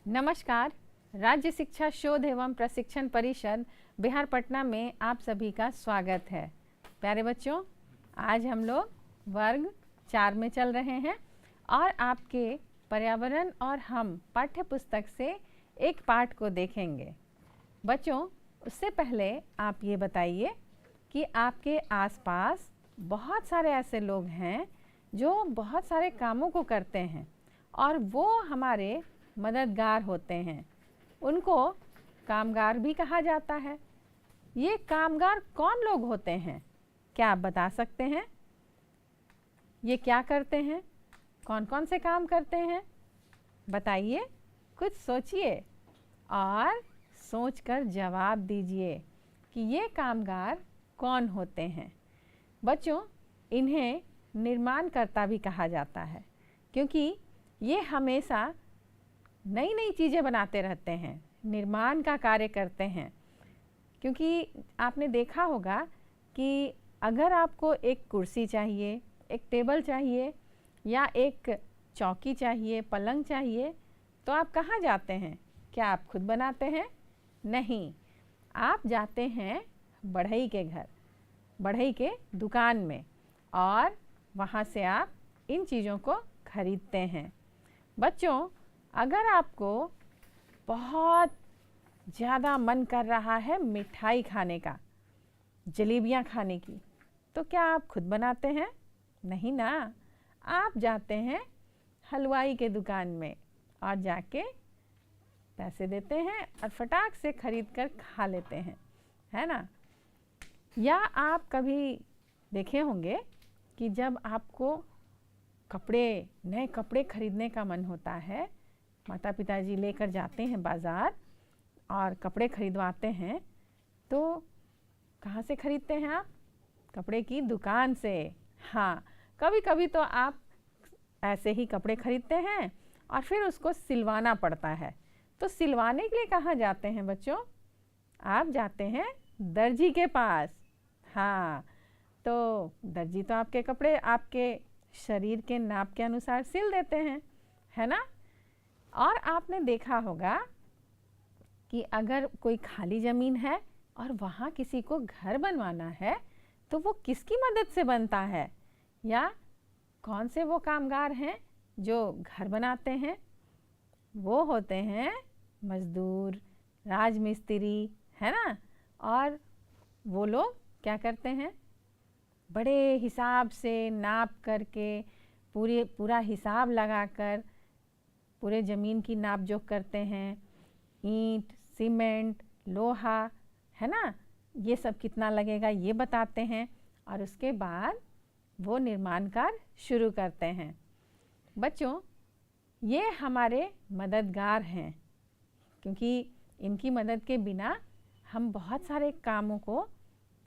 नमस्कार। राज्य शिक्षा शोध एवं प्रशिक्षण परिषद बिहार पटना में आप सभी का स्वागत है। प्यारे बच्चों, आज हम लोग वर्ग 4 में चल रहे हैं और आपके पर्यावरण और हम पाठ्य पुस्तक से एक पाठ को देखेंगे। बच्चों, उससे पहले आप ये बताइए कि आपके आसपास बहुत सारे ऐसे लोग हैं जो बहुत सारे कामों को करते हैं और वो हमारे मददगार होते हैं। उनको कामगार भी कहा जाता है। ये कामगार कौन लोग होते हैं, क्या आप बता सकते हैं? ये क्या करते हैं, कौन कौन से काम करते हैं? बताइए, कुछ सोचिए और सोचकर जवाब दीजिए कि ये कामगार कौन होते हैं। बच्चों, इन्हें निर्माणकर्ता भी कहा जाता है क्योंकि ये हमेशा नई नई चीज़ें बनाते रहते हैं, निर्माण का कार्य करते हैं। क्योंकि आपने देखा होगा कि अगर आपको एक कुर्सी चाहिए, एक टेबल चाहिए या एक चौकी चाहिए, पलंग चाहिए, तो आप कहाँ जाते हैं? क्या आप खुद बनाते हैं? नहीं, आप जाते हैं बढ़ई के घर, बढ़ई के दुकान में और वहाँ से आप इन चीज़ों को खरीदते हैं। बच्चों, अगर आपको बहुत ज़्यादा मन कर रहा है मिठाई खाने का, जलेबियाँ खाने की, तो क्या आप खुद बनाते हैं? नहीं ना, आप जाते हैं हलवाई के दुकान में और जाके पैसे देते हैं और फटाक से खरीद कर खा लेते हैं, है ना? या आप कभी देखे होंगे कि जब आपको नए कपड़े खरीदने का मन होता है, माता पिताजी लेकर जाते हैं बाज़ार और कपड़े खरीदवाते हैं, तो कहाँ से खरीदते हैं आप? कपड़े की दुकान से। हाँ, कभी कभी तो आप ऐसे ही कपड़े खरीदते हैं और फिर उसको सिलवाना पड़ता है। तो सिलवाने के लिए कहाँ जाते हैं बच्चों? आप जाते हैं दर्जी के पास। हाँ, तो दर्जी तो आपके कपड़े आपके शरीर के नाप के अनुसार सिल देते हैं, है ना? और आपने देखा होगा कि अगर कोई खाली ज़मीन है और वहाँ किसी को घर बनवाना है तो वो किसकी मदद से बनता है? या कौन से वो कामगार हैं जो घर बनाते हैं? वो होते हैं मजदूर, राजमिस्त्री, है ना? और वो लोग क्या करते हैं? बड़े हिसाब से नाप करके पूरा हिसाब लगाकर पूरे ज़मीन की नाप जोख करते हैं। ईंट, सीमेंट, लोहा, है ना, ये सब कितना लगेगा ये बताते हैं और उसके बाद वो निर्माण कार्य शुरू करते हैं। बच्चों, ये हमारे मददगार हैं क्योंकि इनकी मदद के बिना हम बहुत सारे कामों को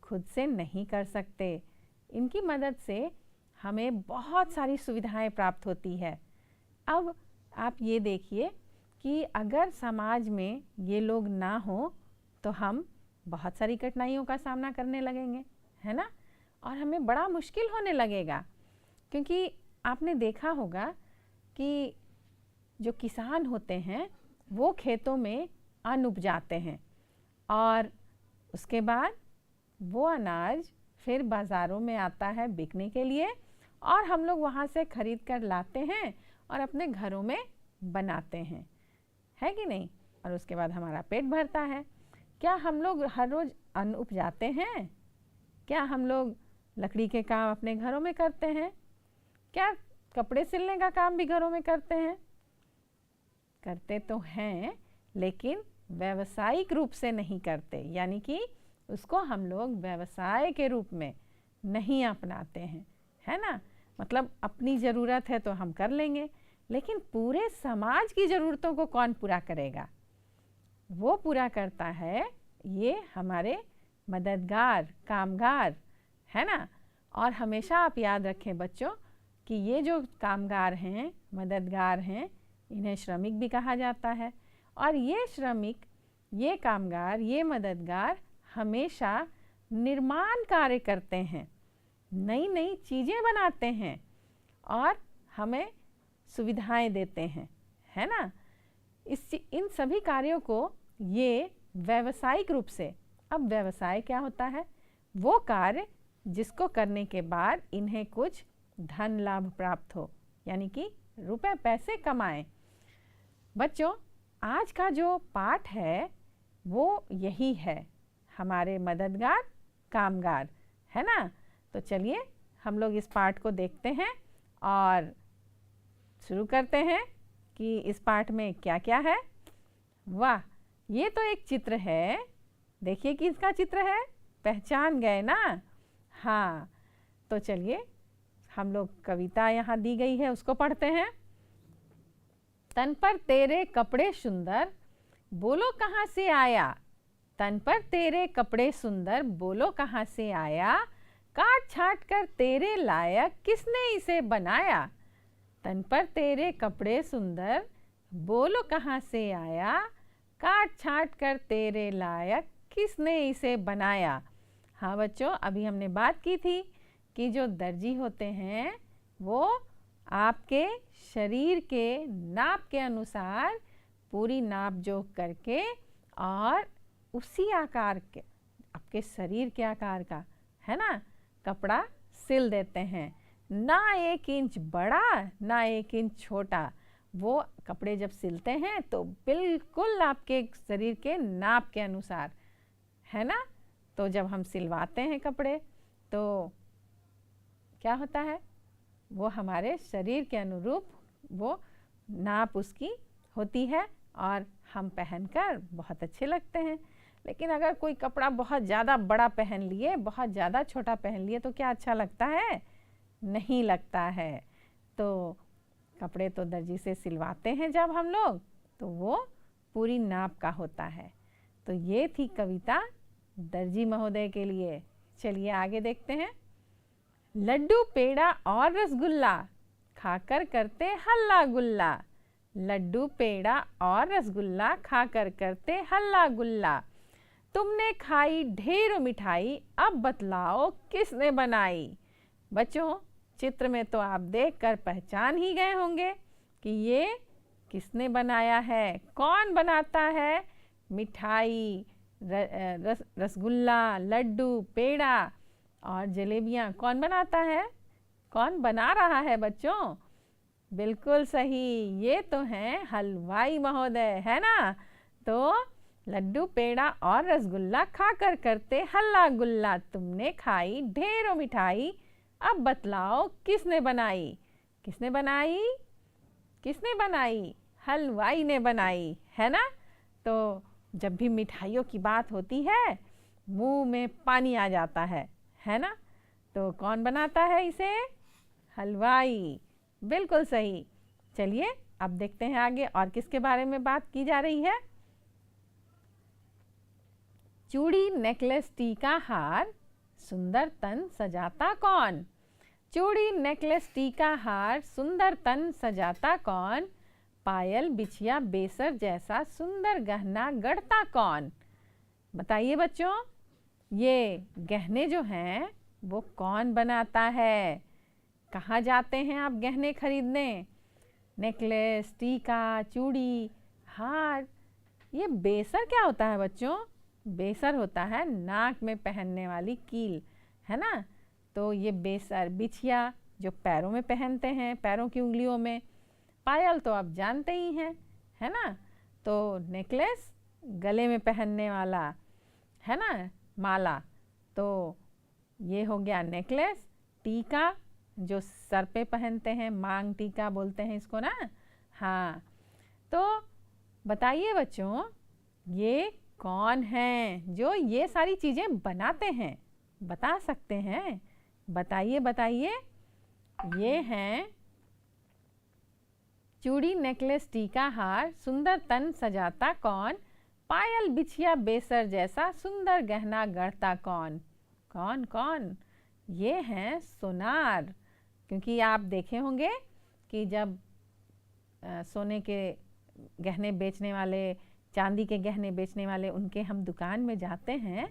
खुद से नहीं कर सकते। इनकी मदद से हमें बहुत सारी सुविधाएं प्राप्त होती है। अब आप ये देखिए कि अगर समाज में ये लोग ना हो तो हम बहुत सारी कठिनाइयों का सामना करने लगेंगे, है ना? और हमें बड़ा मुश्किल होने लगेगा क्योंकि आपने देखा होगा कि जो किसान होते हैं वो खेतों में अन्न उपजाते हैं और उसके बाद वो अनाज फिर बाज़ारों में आता है बिकने के लिए और हम लोग वहाँ से खरीद कर लाते हैं और अपने घरों में बनाते हैं, है कि नहीं? और उसके बाद हमारा पेट भरता है। क्या हम लोग हर रोज़ अन्न उपजाते हैं? क्या हम लोग लकड़ी के काम अपने घरों में करते हैं? क्या कपड़े सिलने का काम भी घरों में करते हैं? करते तो हैं, लेकिन व्यावसायिक रूप से नहीं करते, यानी कि उसको हम लोग व्यवसाय के रूप में नहीं अपनाते हैं, है ना? मतलब अपनी ज़रूरत है तो हम कर लेंगे, लेकिन पूरे समाज की ज़रूरतों को कौन पूरा करेगा? वो पूरा करता है ये हमारे मददगार, कामगार, है ना? और हमेशा आप याद रखें बच्चों कि ये जो कामगार हैं, मददगार हैं, इन्हें श्रमिक भी कहा जाता है। और ये श्रमिक, ये कामगार, ये मददगार हमेशा निर्माण कार्य करते हैं, नई नई चीज़ें बनाते हैं और हमें सुविधाएं देते हैं, है ना? इन सभी कार्यों को ये व्यावसायिक रूप से, अब व्यवसाय क्या होता है? वो कार्य जिसको करने के बाद इन्हें कुछ धन लाभ प्राप्त हो, यानी कि रुपए पैसे कमाएं। बच्चों, आज का जो पाठ है वो यही है, हमारे मददगार कामगार, है ना? तो चलिए हम लोग इस पाठ को देखते हैं और शुरू करते हैं कि इस पाठ में क्या क्या है। वाह, ये तो एक चित्र है, देखिए कि इसका चित्र है, पहचान गए ना? हाँ, तो चलिए हम लोग कविता यहाँ दी गई है उसको पढ़ते हैं। तन पर तेरे कपड़े सुंदर, बोलो कहाँ से आया? तन पर तेरे कपड़े सुंदर, बोलो कहाँ से आया? काट छाट कर तेरे लायक, किसने इसे बनाया? तन पर तेरे कपड़े सुंदर, बोलो कहाँ से आया? काट छाट कर तेरे लायक, किसने इसे बनाया? हाँ बच्चों, अभी हमने बात की थी कि जो दर्जी होते हैं वो आपके शरीर के नाप के अनुसार पूरी नाप जोख करके और उसी आकार के, आपके शरीर के आकार का, है ना, कपड़ा सिल देते हैं। ना 1 इंच बड़ा ना 1 इंच छोटा, वो कपड़े जब सिलते हैं तो बिल्कुल आपके शरीर के नाप के अनुसार, है ना? तो जब हम सिलवाते हैं कपड़े तो क्या होता है, वो हमारे शरीर के अनुरूप वो नाप उसकी होती है और हम पहनकर बहुत अच्छे लगते हैं। लेकिन अगर कोई कपड़ा बहुत ज़्यादा बड़ा पहन लिए, बहुत ज़्यादा छोटा पहन लिए तो क्या अच्छा लगता है? नहीं लगता है। तो कपड़े तो दर्जी से सिलवाते हैं जब हम लोग, तो वो पूरी नाप का होता है। तो ये थी कविता दर्जी महोदय के लिए। चलिए आगे देखते हैं। लड्डू पेड़ा और रसगुल्ला, खाकर करते हल्ला गुल्ला। लड्डू पेड़ा और रसगुल्ला, खाकर करते हल्ला गुल्ला। तुमने खाई ढेरों मिठाई, अब बतलाओ किसने बनाई? बच्चों, चित्र में तो आप देखकर पहचान ही गए होंगे कि ये किसने बनाया है, कौन बनाता है। मिठाई, रसगुल्ला, लड्डू, पेड़ा और जलेबियाँ कौन बनाता है? कौन बना रहा है बच्चों? बिल्कुल सही, ये तो हैं हलवाई महोदय, है ना? तो लड्डू पेड़ा और रसगुल्ला, खाकर करते हल्ला गुल्ला। तुमने खाई ढेरों मिठाई, अब बतलाओ किसने बनाई? किसने बनाई? किसने बनाई? हलवाई ने बनाई, है ना? तो जब भी मिठाइयों की बात होती है मुंह में पानी आ जाता है ना? तो कौन बनाता है इसे? हलवाई, बिल्कुल सही। चलिए अब देखते हैं आगे और किसके बारे में बात की जा रही है। चूड़ी नेकलेस टीका हार, सुंदर तन सजाता कौन? चूड़ी नेकलेस टीका हार, सुंदर तन सजाता कौन? पायल बिछिया बेसर जैसा, सुंदर गहना गढ़ता कौन? बताइए बच्चों, ये गहने जो हैं वो कौन बनाता है? कहाँ जाते हैं आप गहने खरीदने? नेकलेस, टीका, चूड़ी, हार। ये बेसर क्या होता है बच्चों? बेसर होता है नाक में पहनने वाली कील, है ना? तो ये बेसर, बिछिया जो पैरों में पहनते हैं, पैरों की उंगलियों में। पायल तो आप जानते ही हैं, है ना? तो नेकलेस गले में पहनने वाला, है ना, माला। तो ये हो गया नेकलेस। टीका जो सर पे पहनते हैं, मांग टीका बोलते हैं इसको ना। हाँ, तो बताइए बच्चों, ये कौन हैं जो ये सारी चीज़ें बनाते हैं? बता सकते हैं? बताइए बताइए। ये हैं चूड़ी नेकलेस टीका हार, सुंदर तन सजाता कौन? पायल बिछिया बेसर जैसा, सुंदर गहना गढ़ता कौन? कौन कौन? ये हैं सोनार। क्योंकि आप देखे होंगे कि जब सोने के गहने बेचने वाले, चांदी के गहने बेचने वाले, उनके हम दुकान में जाते हैं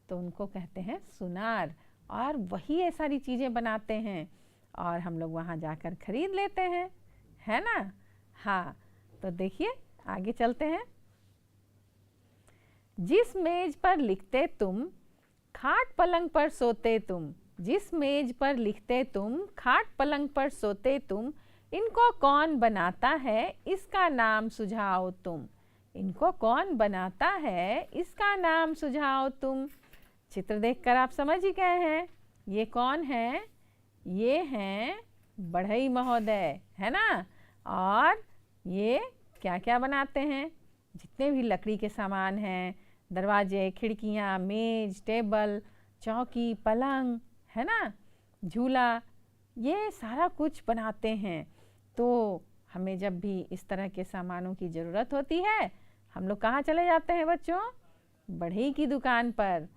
तो उनको कहते हैं सुनार, और वही ये सारी चीज़ें बनाते हैं और हम लोग वहाँ जाकर खरीद लेते हैं, है ना? हाँ, तो देखिए आगे चलते हैं। जिस मेज पर लिखते तुम, खाट पलंग पर सोते तुम। जिस मेज पर लिखते तुम, खाट पलंग पर सोते तुम, इनको कौन बनाता है, इसका नाम सुझाओ तुम। इनको कौन बनाता है, इसका नाम सुझाओ तुम। चित्र देखकर आप समझ ही गए हैं ये कौन है। ये हैं बढ़ई महोदय, है ना। और ये क्या क्या बनाते हैं, जितने भी लकड़ी के सामान हैं, दरवाजे, खिड़कियाँ, मेज, टेबल, चौकी, पलंग, है ना, झूला, ये सारा कुछ बनाते हैं। तो हमें जब भी इस तरह के सामानों की ज़रूरत होती है, हम लोग कहाँ चले जाते हैं बच्चों? बढ़ई की दुकान पर।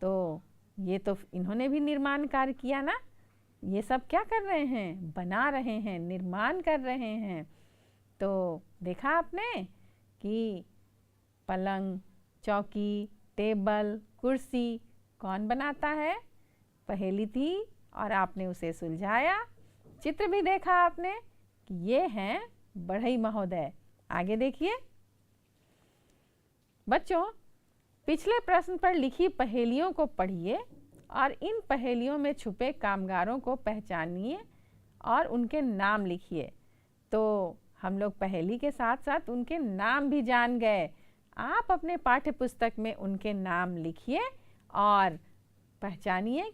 तो ये तो इन्होंने भी निर्माण कार्य किया ना। ये सब क्या कर रहे हैं? बना रहे हैं, निर्माण कर रहे हैं। तो देखा आपने कि पलंग, चौकी, टेबल, कुर्सी कौन बनाता है? पहेली थी और आपने उसे सुलझाया। चित्र भी देखा आपने कि ये हैं बढ़ई महोदय। आगे देखिए बच्चों, पिछले प्रश्न पर लिखी पहेलियों को पढ़िए और इन पहेलियों में छुपे कामगारों को पहचानिए और उनके नाम लिखिए। तो हम लोग पहेली के साथ साथ उनके नाम भी जान गए। आप अपने पाठ्य पुस्तक में उनके नाम लिखिए और पहचानिए।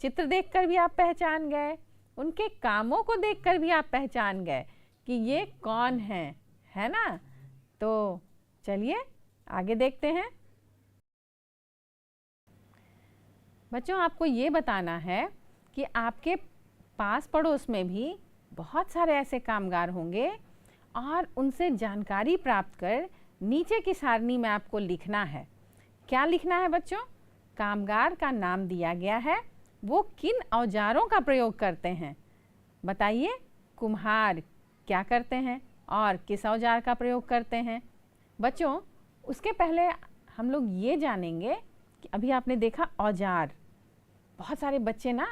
चित्र देखकर भी आप पहचान गए, उनके कामों को देखकर भी आप पहचान गए कि ये कौन है ना। तो चलिए आगे देखते हैं। बच्चों, आपको ये बताना है कि आपके पास पड़ोस में भी बहुत सारे ऐसे कामगार होंगे और उनसे जानकारी प्राप्त कर नीचे की सारणी में आपको लिखना है। क्या लिखना है बच्चों? कामगार का नाम दिया गया है, वो किन औजारों का प्रयोग करते हैं। बताइए, कुम्हार क्या करते हैं और किस औजार का प्रयोग करते हैं। बच्चों, उसके पहले हम लोग ये जानेंगे कि अभी आपने देखा औजार, बहुत सारे बच्चे ना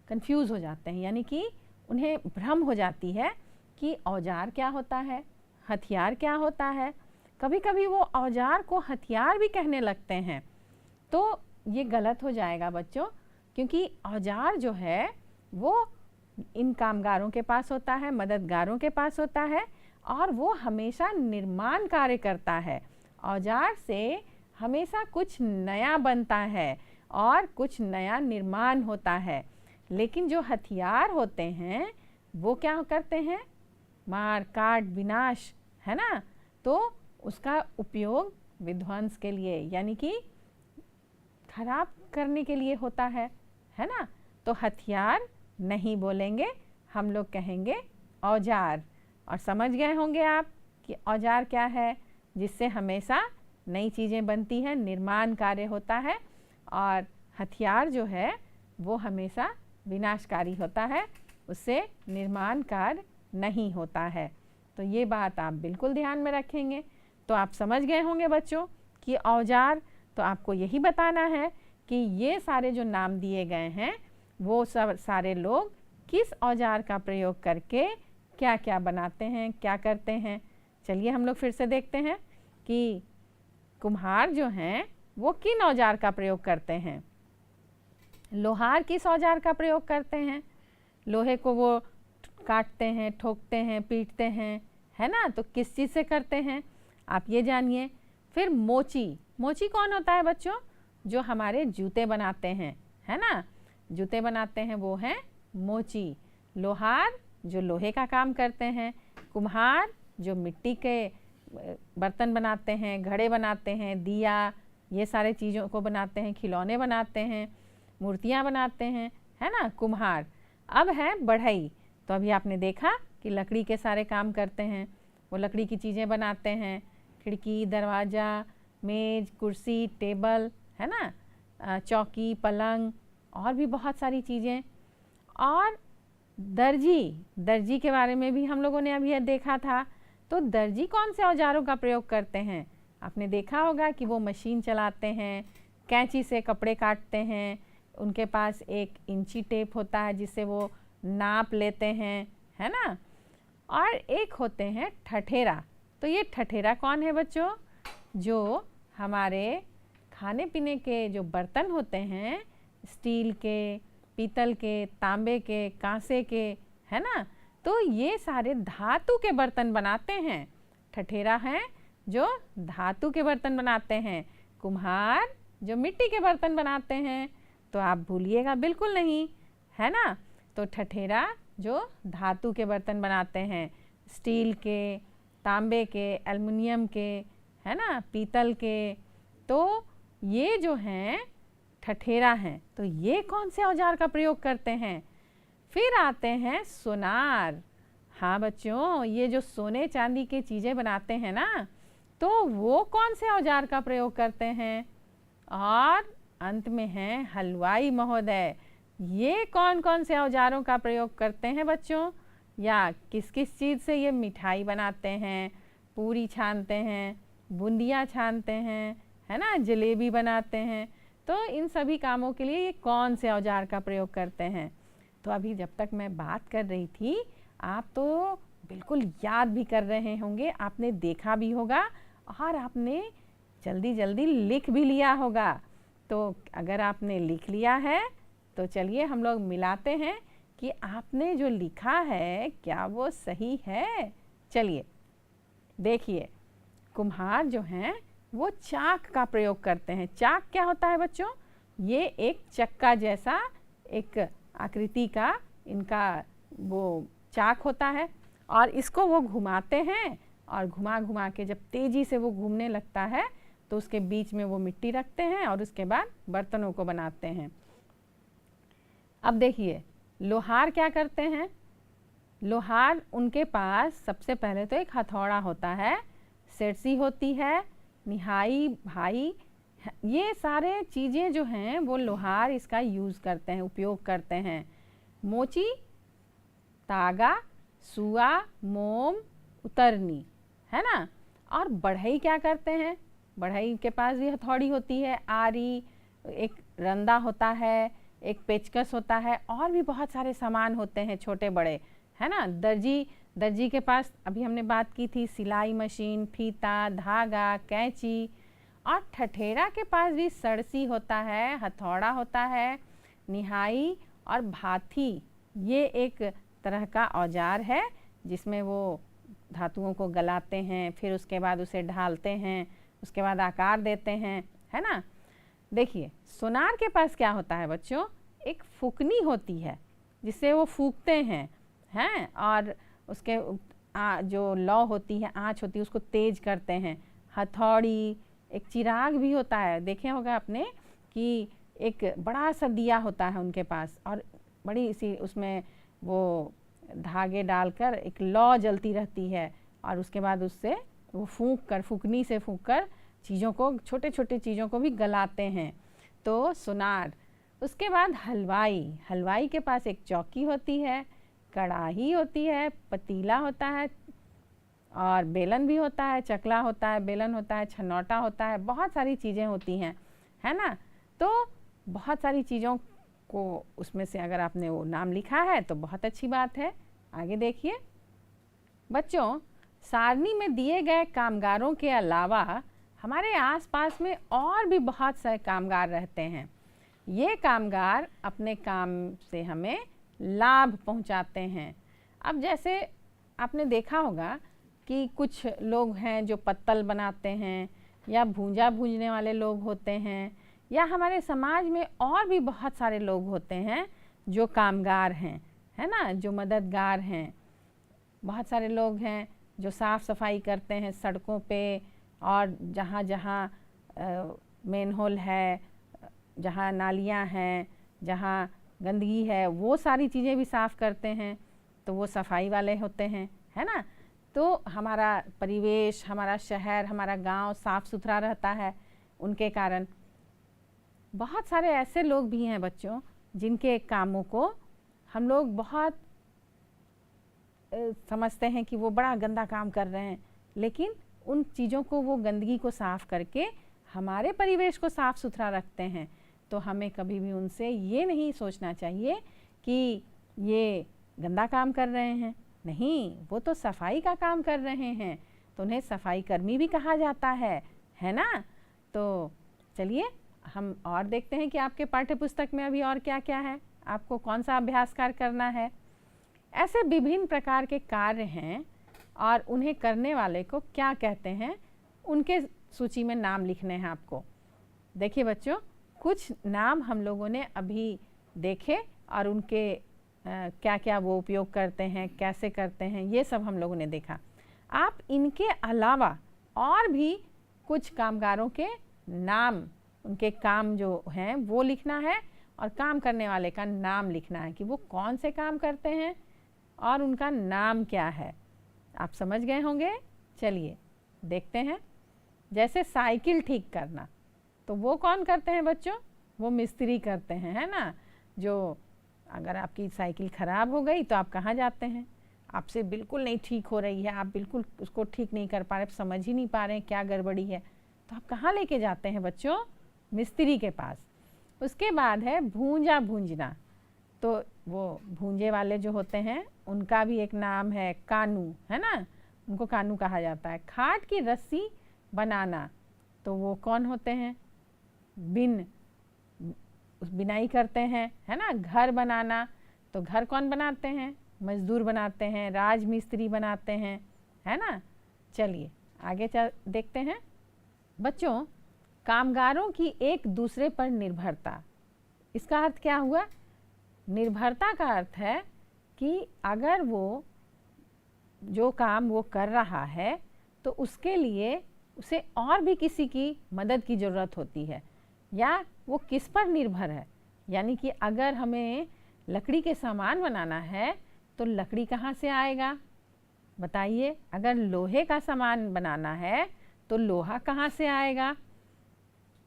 कंफ्यूज हो जाते हैं, यानी कि उन्हें भ्रम हो जाती है कि औजार क्या होता है, हथियार क्या होता है। कभी कभी वो औजार को हथियार भी कहने लगते हैं। तो ये गलत हो जाएगा बच्चों, क्योंकि औजार जो है वो इन कामगारों के पास होता है, मददगारों के पास होता है और वो हमेशा निर्माण कार्य करता है। औजार से हमेशा कुछ नया बनता है और कुछ नया निर्माण होता है। लेकिन जो हथियार होते हैं वो क्या करते हैं? मार काट विनाश, है ना। तो उसका उपयोग विध्वंस के लिए, यानी कि खराब करने के लिए होता है ना। तो हथियार नहीं बोलेंगे, हम लोग कहेंगे औजार। और समझ गए होंगे आप कि औजार क्या है, जिससे हमेशा नई चीज़ें बनती हैं, निर्माण कार्य होता है। और हथियार जो है वो हमेशा विनाशकारी होता है, उससे निर्माण कार्य नहीं होता है। तो ये बात आप बिल्कुल ध्यान में रखेंगे। तो आप समझ गए होंगे बच्चों कि औजार, तो आपको यही बताना है कि ये सारे जो नाम दिए गए हैं वो सब सारे लोग किस औजार का प्रयोग करके क्या क्या बनाते हैं, क्या करते हैं। चलिए हम लोग फिर से देखते हैं कि कुम्हार जो हैं वो किन औजार का प्रयोग करते हैं। लोहार किस औजार का प्रयोग करते हैं? लोहे को वो काटते हैं, ठोकते हैं, पीटते हैं, है ना। तो किस चीज़ से करते हैं आप ये जानिए। फिर मोची, मोची कौन होता है बच्चों? जो हमारे जूते बनाते हैं, है ना, जूते बनाते हैं वो हैं मोची। लोहार जो लोहे का काम करते हैं, कुम्हार जो मिट्टी के बर्तन बनाते हैं, घड़े बनाते हैं, दिया, ये सारे चीज़ों को बनाते हैं, खिलौने बनाते हैं, मूर्तियाँ बनाते हैं, है ना, कुम्हार। अब है बढ़ई। तो अभी आपने देखा कि लकड़ी के सारे काम करते हैं, वो लकड़ी की चीज़ें बनाते हैं, खिड़की, दरवाज़ा, मेज, कुर्सी, टेबल, है ना, चौकी, पलंग और भी बहुत सारी चीज़ें। और दर्जी, दर्जी के बारे में भी हम लोगों ने अभी देखा था। तो दर्जी कौन से औजारों का प्रयोग करते हैं? आपने देखा होगा कि वो मशीन चलाते हैं, कैंची से कपड़े काटते हैं, उनके पास एक इंची टेप होता है जिससे वो नाप लेते हैं, है ना। और एक होते हैं ठठेरा। तो तो ये ठठेरा कौन है बच्चों? जो हमारे खाने पीने के जो बर्तन होते हैं, स्टील के, पीतल के, तांबे के, कांसे के, है ना, तो ये सारे धातु के बर्तन बनाते हैं। ठठेरा हैं जो धातु के बर्तन बनाते हैं, कुम्हार जो मिट्टी के बर्तन बनाते हैं। तो आप भूलिएगा बिल्कुल नहीं, है ना। तो ठठेरा जो धातु के बर्तन बनाते हैं, स्टील के, तांबे के, एल्युमिनियम के, है ना, पीतल के, तो ये जो हैं ठठेरा हैं। तो ये कौन से औजार का प्रयोग करते हैं? फिर आते हैं सोनार। हाँ बच्चों, ये जो सोने चांदी की चीज़ें बनाते हैं ना, तो वो कौन से औजार का प्रयोग करते हैं? और अंत में हैं हलवाई महोदय। ये कौन कौन से औजारों का प्रयोग करते हैं बच्चों? या किस किस चीज़ से ये मिठाई बनाते हैं, पूरी छानते हैं, बूंदियाँ छानते हैं, है ना, जलेबी बनाते हैं। तो इन सभी कामों के लिए ये कौन से औजार का प्रयोग करते हैं? तो अभी जब तक मैं बात कर रही थी, आप तो बिल्कुल याद भी कर रहे होंगे, आपने देखा भी होगा और आपने जल्दी जल्दी लिख भी लिया होगा। तो अगर आपने लिख लिया है तो चलिए हम लोग मिलाते हैं कि आपने जो लिखा है क्या वो सही है। चलिए देखिए, कुम्हार जो हैं वो चाक का प्रयोग करते हैं। चाक क्या होता है बच्चों? ये एक चक्का जैसा एक आकृति का इनका वो चाक होता है और इसको वो घुमाते हैं और घुमा घुमा के जब तेज़ी से वो घूमने लगता है तो उसके बीच में वो मिट्टी रखते हैं और उसके बाद बर्तनों को बनाते हैं। अब देखिए लोहार क्या करते हैं। लोहार उनके पास सबसे पहले तो एक हथौड़ा होता है, सिरसी होती है, निहाई, भाई, ये सारे चीज़ें जो हैं वो लोहार इसका यूज़ करते हैं, उपयोग करते हैं। मोची, तागा, सुआ, मोम, उतरनी, है ना। और बढ़ई क्या करते हैं? बढ़ई के पास भी हथौड़ी होती है, आरी, एक रंदा होता है, एक पेचकस होता है और भी बहुत सारे सामान होते हैं छोटे बड़े, है ना। दर्जी के पास अभी हमने बात की थी सिलाई मशीन, फीता, धागा, कैंची। और ठठेरा के पास भी सरसी होता है, हथौड़ा होता है, निहाई और भाथी। ये एक तरह का औजार है जिसमें वो धातुओं को गलाते हैं, फिर उसके बाद उसे ढालते हैं, उसके बाद आकार देते हैं, है ना। देखिए सोनार के पास क्या होता है बच्चों? एक फूकनी होती है जिससे वो फूकते हैं, हैं, और उसके जो लौ होती है, आँच होती है, उसको तेज करते हैं। हथौड़ी, एक चिराग भी होता है, देखे होगा आपने कि एक बड़ा सा दिया होता है उनके पास और बड़ी सी उसमें वो धागे डालकर एक लौ जलती रहती है और उसके बाद उससे वो फूकनी से फूंक कर चीज़ों को, छोटे छोटे चीज़ों को भी गलाते हैं। तो सुनार। उसके बाद हलवाई के पास एक चौकी होती है, कढ़ाई होती है, पतीला होता है और बेलन भी होता है, चकला होता है, बेलन होता है, छनौटा होता है, बहुत सारी चीज़ें होती हैं, है ना। तो बहुत सारी चीज़ों को उसमें से अगर आपने वो नाम लिखा है तो बहुत अच्छी बात है। आगे देखिए बच्चों, सारणी में दिए गए कामगारों के अलावा हमारे आसपास में और भी बहुत सारे कामगार रहते हैं। ये कामगार अपने काम से हमें लाभ पहुंचाते हैं। अब जैसे आपने देखा होगा कि कुछ लोग हैं जो पत्तल बनाते हैं या भूंजने वाले लोग होते हैं, या हमारे समाज में और भी बहुत सारे लोग होते हैं जो कामगार हैं, है ना, जो मददगार हैं। बहुत सारे लोग हैं जो साफ़ सफाई करते हैं सड़कों पे, और जहाँ जहाँ मेन होल है, जहाँ नालियाँ हैं, जहाँ गंदगी है, वो सारी चीज़ें भी साफ़ करते हैं, तो वो सफाई वाले होते हैं, है ना। तो हमारा परिवेश, हमारा शहर, हमारा गांव साफ़ सुथरा रहता है उनके कारण। बहुत सारे ऐसे लोग भी हैं बच्चों जिनके कामों को हम लोग बहुत समझते हैं कि वो बड़ा गंदा काम कर रहे हैं, लेकिन उन चीज़ों को, वो गंदगी को साफ़ करके हमारे परिवेश को साफ़ सुथरा रखते हैं। तो हमें कभी भी उनसे ये नहीं सोचना चाहिए कि ये गंदा काम कर रहे हैं। नहीं, वो तो सफाई का काम कर रहे हैं, तो उन्हें सफाई कर्मी भी कहा जाता है ना। तो चलिए हम और देखते हैं कि आपके पाठ्य पुस्तक में अभी और क्या क्या है, आपको कौन सा अभ्यास कार्य करना है। ऐसे विभिन्न प्रकार के कार्य हैं और उन्हें करने वाले को क्या कहते हैं, उनके सूची में नाम लिखने हैं आपको। देखिए बच्चों, कुछ नाम हम लोगों ने अभी देखे और उनके क्या क्या वो उपयोग करते हैं, कैसे करते हैं, ये सब हम लोगों ने देखा। आप इनके अलावा और भी कुछ कामगारों के नाम, उनके काम जो हैं वो लिखना है और काम करने वाले का नाम लिखना है कि वो कौन से काम करते हैं और उनका नाम क्या है। आप समझ गए होंगे। चलिए देखते हैं। जैसे साइकिल ठीक करना, तो वो कौन करते हैं बच्चों? वो मिस्त्री करते हैं, है ना। जो अगर आपकी साइकिल ख़राब हो गई तो आप कहाँ जाते हैं, आपसे बिल्कुल नहीं ठीक हो रही है, आप बिल्कुल उसको ठीक नहीं कर पा रहे, समझ ही नहीं पा रहे हैं क्या गड़बड़ी है, तो आप कहाँ लेके जाते हैं बच्चों? मिस्त्री के पास। उसके बाद है भूंजा भूंजना, तो वो भूंजे वाले जो होते हैं उनका भी एक नाम है कानू, है ना, उनको कानू कहा जाता है। खाट की रस्सी बनाना, तो वो कौन होते हैं? बिनाई करते हैं, है ना। घर बनाना, तो घर कौन बनाते हैं? मजदूर बनाते हैं, राजमिस्त्री बनाते हैं, है ना। चलिए आगे देखते हैं। बच्चों, कामगारों की एक दूसरे पर निर्भरता, इसका अर्थ क्या हुआ? निर्भरता का अर्थ है कि अगर वो जो काम वो कर रहा है तो उसके लिए उसे और भी किसी की मदद की ज़रूरत होती है, या वो किस पर निर्भर है। यानी कि अगर हमें लकड़ी के सामान बनाना है तो लकड़ी कहाँ से आएगा बताइए। अगर लोहे का सामान बनाना है तो लोहा कहाँ से आएगा।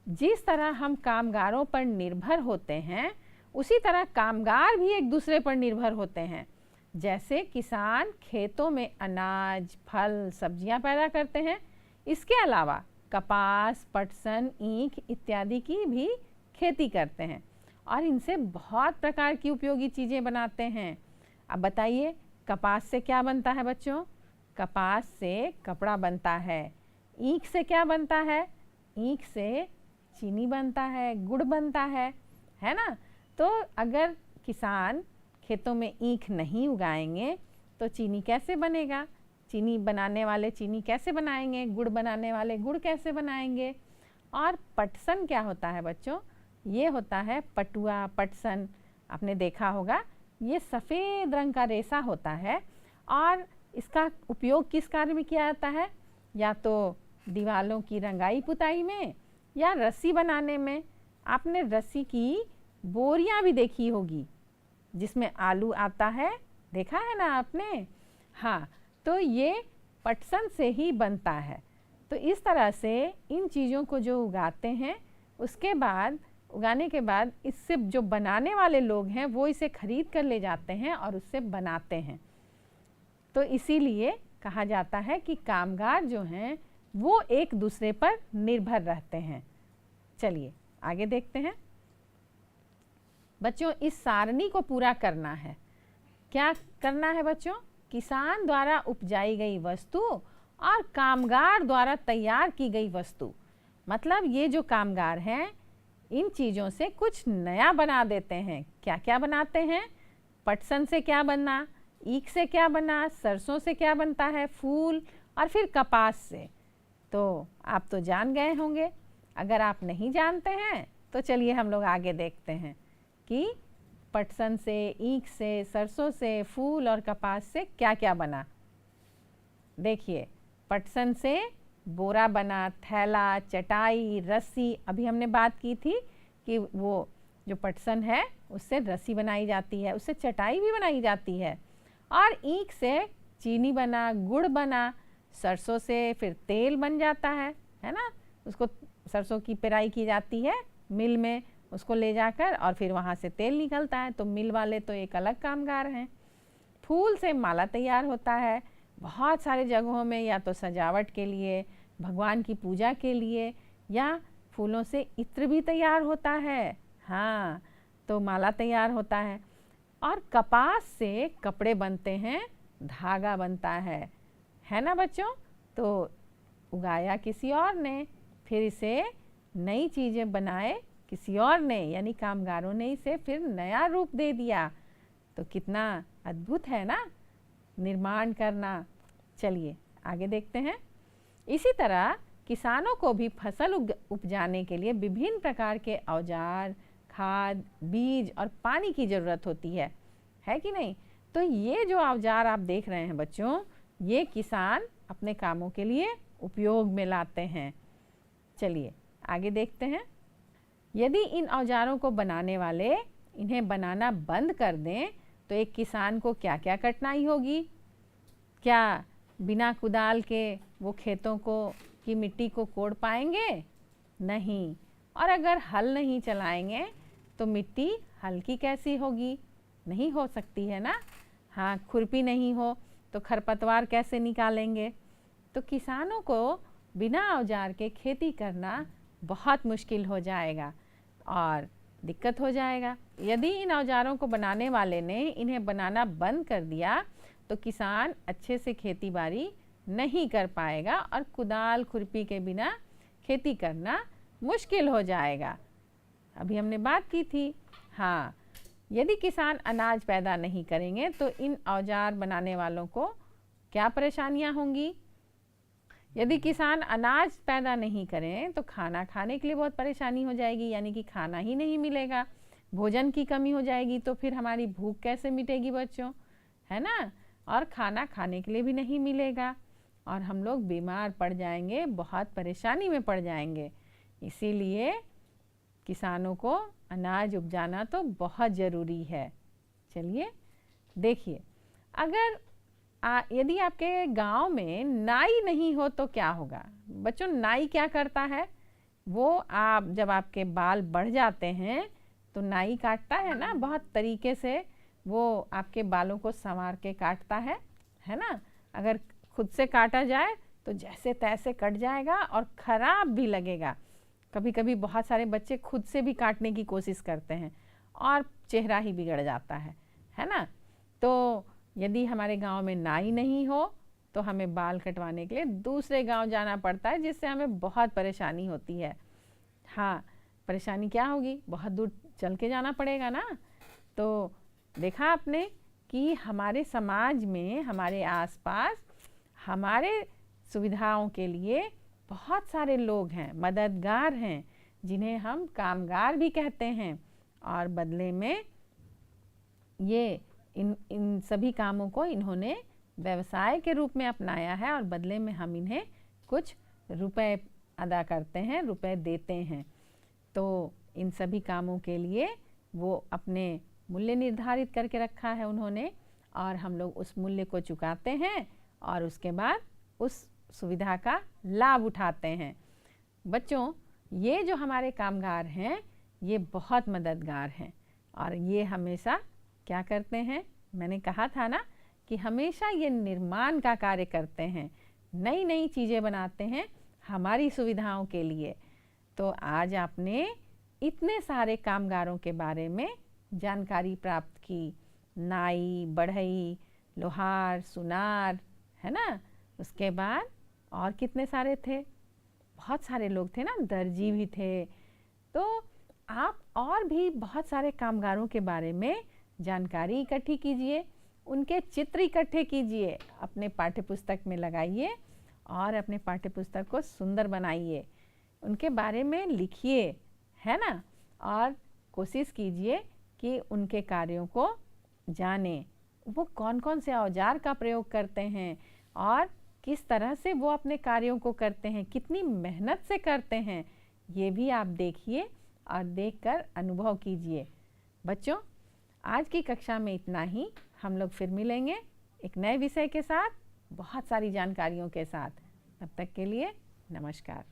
जिस तरह हम कामगारों पर निर्भर होते हैं उसी तरह कामगार भी एक दूसरे पर निर्भर होते हैं। जैसे किसान खेतों में अनाज, फल, सब्जियां पैदा करते हैं, इसके अलावा कपास, पटसन, ईख इत्यादि की भी खेती करते हैं और इनसे बहुत प्रकार की उपयोगी चीज़ें बनाते हैं। अब बताइए, कपास से क्या बनता है बच्चों? कपास से कपड़ा बनता है। ईख से क्या बनता है? ईख से चीनी बनता है, गुड़ बनता है ना। तो अगर किसान खेतों में ईख नहीं उगाएंगे तो चीनी कैसे बनेगा? चीनी बनाने वाले चीनी कैसे बनाएंगे? गुड़ बनाने वाले गुड़ कैसे बनाएंगे? और पटसन क्या होता है बच्चों? ये होता है पटुआ, पटसन, आपने देखा होगा। ये सफ़ेद रंग का रेशा होता है और इसका उपयोग किस कार्य में किया जाता है? या तो दीवालों की रंगाई पुताई में या रस्सी बनाने में। आपने रस्सी की बोरियां भी देखी होगी जिसमें आलू आता है, देखा है ना आपने? हाँ, तो ये पटसन से ही बनता है। तो इस तरह से इन चीज़ों को जो उगाते हैं, उसके बाद उगाने के बाद इससे जो बनाने वाले लोग हैं वो इसे खरीद कर ले जाते हैं और उससे बनाते हैं। तो इसीलिए कहा जाता है कि कामगार जो हैं वो एक दूसरे पर निर्भर रहते हैं। चलिए आगे देखते हैं। बच्चों, इस सारणी को पूरा करना है। क्या करना है बच्चों? किसान द्वारा उपजाई गई वस्तु और कामगार द्वारा तैयार की गई वस्तु। मतलब ये जो कामगार हैं इन चीज़ों से कुछ नया बना देते हैं। क्या क्या बनाते हैं? पटसन से क्या बना, ईख से क्या बना, सरसों से क्या बनता है, फूल, और फिर कपास से। तो आप तो जान गए होंगे। अगर आप नहीं जानते हैं तो चलिए हम लोग आगे देखते हैं कि पटसन से, ईख से, सरसों से, फूल और कपास से क्या क्या बना। देखिए, पटसन से बोरा बना, थैला, चटाई, रस्सी। अभी हमने बात की थी कि वो जो पटसन है उससे रस्सी बनाई जाती है, उससे चटाई भी बनाई जाती है। और ईख से चीनी बना, गुड़ बना, सरसों से फिर तेल बन जाता है ना। उसको सरसों की पेराई की जाती है मिल में, उसको ले जाकर और फिर वहाँ से तेल निकलता है। तो मिल वाले तो एक अलग कामगार हैं। फूल से माला तैयार होता है बहुत सारे जगहों में, या तो सजावट के लिए, भगवान की पूजा के लिए, या फूलों से इत्र भी तैयार होता है। हाँ, तो माला तैयार होता है। और कपास से कपड़े बनते हैं, धागा बनता है ना बच्चों। तो उगाया किसी और ने, फिर इसे नई चीज़ें बनाए किसी और ने, यानी कामगारों ने इसे फिर नया रूप दे दिया। तो कितना अद्भुत है ना निर्माण करना। चलिए आगे देखते हैं। इसी तरह किसानों को भी फसल उपजाने के लिए विभिन्न प्रकार के औजार, खाद, बीज और पानी की ज़रूरत होती है कि नहीं? तो ये जो औजार आप देख रहे हैं बच्चों, ये किसान अपने कामों के लिए उपयोग में लाते हैं। चलिए आगे देखते हैं। यदि इन औजारों को बनाने वाले इन्हें बनाना बंद कर दें तो एक किसान को क्या क्या कठिनाई होगी? क्या बिना कुदाल के वो खेतों को की मिट्टी को कोड़ पाएंगे? नहीं। और अगर हल नहीं चलाएंगे तो मिट्टी हल्की कैसी होगी? नहीं हो सकती है ना। हाँ, खुरपी नहीं हो तो खरपतवार कैसे निकालेंगे? तो किसानों को बिना औजार के खेती करना बहुत मुश्किल हो जाएगा और दिक्कत हो जाएगा। यदि इन औजारों को बनाने वाले ने इन्हें बनाना बंद कर दिया तो किसान अच्छे से खेती बाड़ी नहीं कर पाएगा और कुदाल खुरपी के बिना खेती करना मुश्किल हो जाएगा। अभी हमने बात की थी। हाँ, यदि किसान अनाज पैदा नहीं करेंगे तो इन औजार बनाने वालों को क्या परेशानियां होंगी? यदि किसान अनाज पैदा नहीं करें तो खाना खाने के लिए बहुत परेशानी हो जाएगी, यानी कि खाना ही नहीं मिलेगा, भोजन की कमी हो जाएगी। तो फिर हमारी भूख कैसे मिटेगी बच्चों, है ना? और खाना खाने के लिए भी नहीं मिलेगा और हम लोग बीमार पड़ जाएंगे, बहुत परेशानी में पड़ जाएंगे। इसीलिए किसानों को अनाज उपजाना तो बहुत ज़रूरी है। चलिए देखिए, अगर यदि आपके गांव में नाई नहीं हो तो क्या होगा? बच्चों, नाई क्या करता है? वो जब आपके बाल बढ़ जाते हैं तो नाई काटता है ना, बहुत तरीके से वो आपके बालों को संवार के काटता है ना। अगर खुद से काटा जाए तो जैसे तैसे कट जाएगा और ख़राब भी लगेगा। कभी कभी बहुत सारे बच्चे खुद से भी काटने की कोशिश करते हैं और चेहरा ही बिगड़ जाता है ना। तो यदि हमारे गांव में नाई नहीं हो तो हमें बाल कटवाने के लिए दूसरे गांव जाना पड़ता है, जिससे हमें बहुत परेशानी होती है। हाँ, परेशानी क्या होगी? बहुत दूर चल के जाना पड़ेगा ना। तो देखा आपने कि हमारे समाज में, हमारे आसपास, हमारे सुविधाओं के लिए बहुत सारे लोग हैं, मददगार हैं, जिन्हें हम कामगार भी कहते हैं। और बदले में ये इन सभी कामों को इन्होंने व्यवसाय के रूप में अपनाया है और बदले में हम इन्हें कुछ रुपए अदा करते हैं, रुपए देते हैं। तो इन सभी कामों के लिए वो अपने मूल्य निर्धारित करके रखा है उन्होंने, और हम लोग उस मूल्य को चुकाते हैं और उसके बाद उस सुविधा का लाभ उठाते हैं। बच्चों, ये जो हमारे कामगार हैं ये बहुत मददगार हैं और ये हमेशा क्या करते हैं? मैंने कहा था ना कि हमेशा ये निर्माण का कार्य करते हैं, नई नई चीज़ें बनाते हैं हमारी सुविधाओं के लिए। तो आज आपने इतने सारे कामगारों के बारे में जानकारी प्राप्त की। नाई, बढ़ई, लोहार, सुनार, है ना। उसके बाद और कितने सारे थे? बहुत सारे लोग थे ना, दर्जी भी थे। तो आप और भी बहुत सारे कामगारों के बारे में जानकारी इकट्ठी कीजिए, उनके चित्र इकट्ठे कीजिए, अपने पाठ्यपुस्तक में लगाइए और अपने पाठ्यपुस्तक को सुंदर बनाइए, उनके बारे में लिखिए, है ना। और कोशिश कीजिए कि उनके कार्यों को जानें, वो कौन कौन से औजार का प्रयोग करते हैं और किस तरह से वो अपने कार्यों को करते हैं, कितनी मेहनत से करते हैं, ये भी आप देखिए और देखकर अनुभव कीजिए। बच्चों, आज की कक्षा में इतना ही। हम लोग फिर मिलेंगे एक नए विषय के साथ, बहुत सारी जानकारियों के साथ। तब तक के लिए नमस्कार।